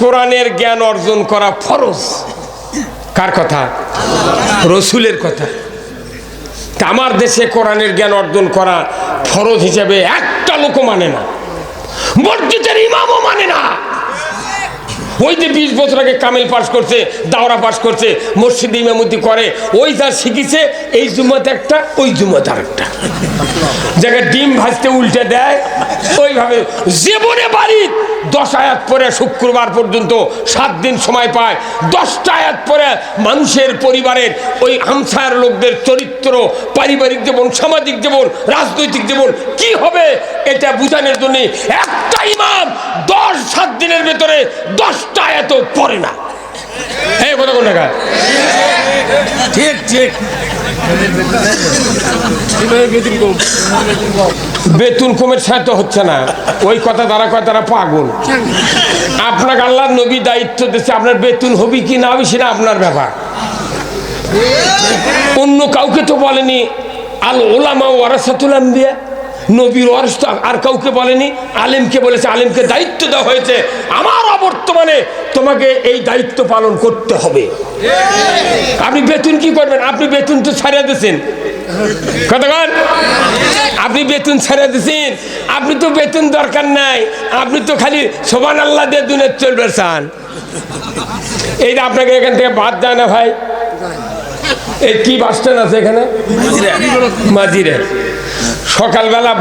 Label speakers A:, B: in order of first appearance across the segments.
A: কোরআনের জ্ঞান অর্জন করা ফরজ। কার কথা? রসুলের কথা। আমার দেশে কোরআনের জ্ঞান অর্জন করা ফরজ হিসেবে একটা লোকও মানে না, মসজিদের ইমামও মানে না। ওই যে 20 বছর আগে কামিল পাস করছে, দাওরা পাস করছে, মসজিদে ইমামতি করে, ওই যা শিখেছে এই জুম্মাতে একটা, ওই জুম্মাতে আরেকটা, জায়গায় ডিম ভাজতে উল্টে দেয় ওইভাবে। জীবনে বাড়ি 10 আয়াত পরে শুক্রবার পর্যন্ত 7 দিন সময় পায়, 10টা আয়াত পরে মানুষের পরিবারের ওই হামসার লোকদের চরিত্র, পারিবারিক জীবন, সামাজিক জীবন, রাজনৈতিক জীবন কি হবে এটা বুঝানোর জন্য একটা ইমাম 7 দিনের ভেতরে 10টা আয়াত পড়ে না। এই কথা কোন জায়গায়?
B: ঠিক ঠিক।
A: বেতন কমের সাথে হচ্ছে না, ওই কথা তারা কয় তারা পাগল। আপনাকে আল্লাহ নবী দায়িত্ব দিচ্ছে, আপনার বেতন হবে কি না হবে সেটা আপনার ব্যাপার। অন্য কাউকে তো বলেনি আল ওলামা ওয়ারাসাতুল আম্বিয়া, নবীর ওয়ারিস তো আর কাউকে বলেনি, আলেমকে বলেছে, আলেমকে দায়িত্ব দেওয়া হয়েছে, আমার অবর্তমানে তোমাকে এই দায়িত্ব পালন করতে হবে। আপনি বেতন কি করবেন? আপনি বেতন তো ছাড়িয়ে দিয়েছেন, কথা বল, আপনি বেতন ছাড়িয়ে দিয়েছেন, আপনি তো বেতন দরকার নাই, আপনি তো খালি সুবহানাল্লাহ দিয়ে দুনিয়া চলবে চান। এই যে আপনাকে এখান থেকে বাদ যায় না ভাই, এই কি বাস স্ট্যান্ড আছে এখানে? মাজিরে। সকালবেলা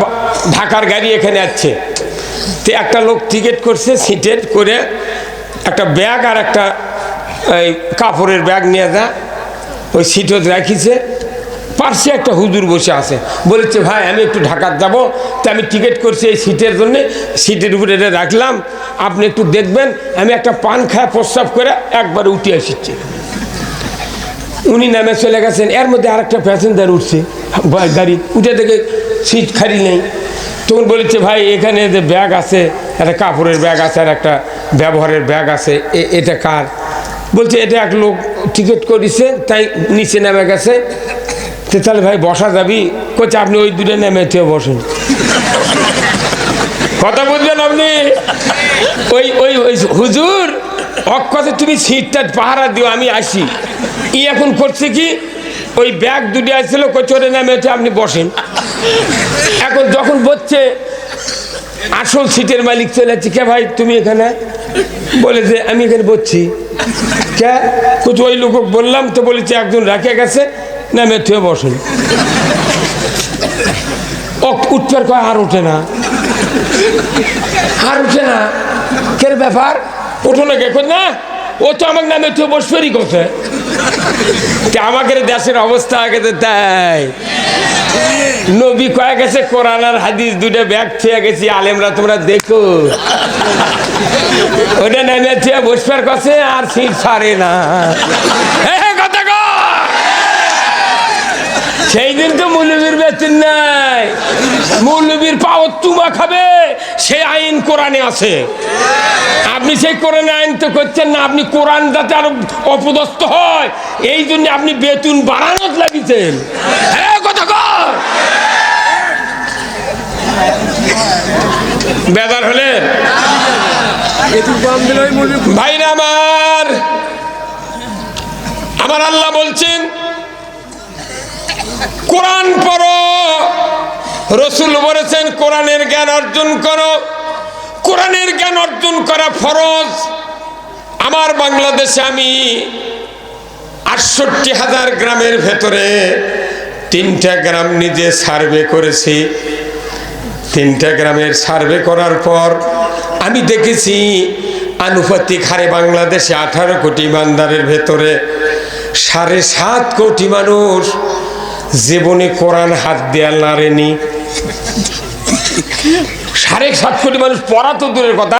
A: ঢাকার গাড়ি এখানে আসছে, তো একটা লোক টিকিট করছে সিটের করে, একটা ব্যাগ আর একটা এই কাপড়ের ব্যাগ নিয়ে যা ওই সিটে রাখিছে, পাশে একটা হুজুর বসে আছে, বলেছে ভাই আমি একটু ঢাকার যাব, তো আমি টিকিট করছি এই সিটের জন্যে, সিটের উপরে এটা রাখলাম, আপনি একটু দেখবেন। আমি একটা পান খায় প্রস্রাব করে একবার উঠে এসেছি। উনি নামে চলে গেছেন, এর মধ্যে আর একটা প্যাসেঞ্জার উঠছে গাড়ি, উঠে দেখে সিট খালি নেই। তখন বলেছে ভাই এখানে যে ব্যাগ আছে, একটা কাপড়ের ব্যাগ আছে আর একটা ব্যবহারের ব্যাগ আছে, এটা কার? বলছে এটা এক লোক টিকিট করেছে তাই নিচে নেমে গেছে। তো তাহলে ভাই বসা যাবি? কোচ আপনি ওই দূরে নেমে থেকে বসেন। কথা বুঝলেন আপনি? ওই ওই ওই হুজুর অক্ষতে তুমি সিটটা পাহারা দিও, আমি আসি। ই এখন করছে কি, ওই ব্যাগ দুটি আসছিল, চড়ে নেমে আপনি বসেন। এখন যখন বসছে আসল সিটের মালিক চলে যাচ্ছে, কে ভাই তুমি এখানে? বলে যে আমি এখানে বসছি। কে? ওই লোক বললাম তো, বলেছে একজন রাখে গেছে, নেমে থুয়ে বসেন। উঠবার কয় আর ওঠে না, আর উঠে না। কে ব্যাপার? ওঠো না কে? না ও তো আমার নামে তো বসবেরই কথা। আমাদের দেশের অবস্থা আগে তাই। নবী কয়ে গেছে কোরআন আর হাদিস দুটো ব্যাগ থুয়ে গেছি, আলেমরা তোমরা দেখো, ওটা নেমে থুয়ে বসবার কাছে আর সিট ছাড়ে না। সেই দিন তো মৌলবীর বেতন নাই, মৌলবীর পাওয়ার তুমা খাবে, সেই আইন কোরআনে আছে। আপনি সেই কোরআনে আইন তো করছেন না, আপনি কোরআন যাতে আরো অপদস্থ হয় এই জন্য আপনি বেতন বাড়ানোর লাগিয়েছেন। কথা কর বেদার হলে ভাইরা আমার, আমার আল্লাহ বলছেন কোরআন পড়ো, রসুল বলেছেন কোরআনের জ্ঞান অর্জন করো। কোরআনের জ্ঞান অর্জন করা ফরজ। আমার বাংলাদেশে আমি ৬৮,০০০ গ্রামের ভেতরে 3টা গ্রাম নিজে সার্ভে করেছি। 3টা গ্রামের সার্ভে করার পর আমি দেখেছি আনুপাতিক হারে বাংলাদেশে 18 কোটি ইমানদারের ভেতরে 7.5 কোটি মানুষ জীবনে কোরআন হাত দেয়া নাড়েনি। 7.5 কোটি মানুষ পড়া তো দূরের কথা,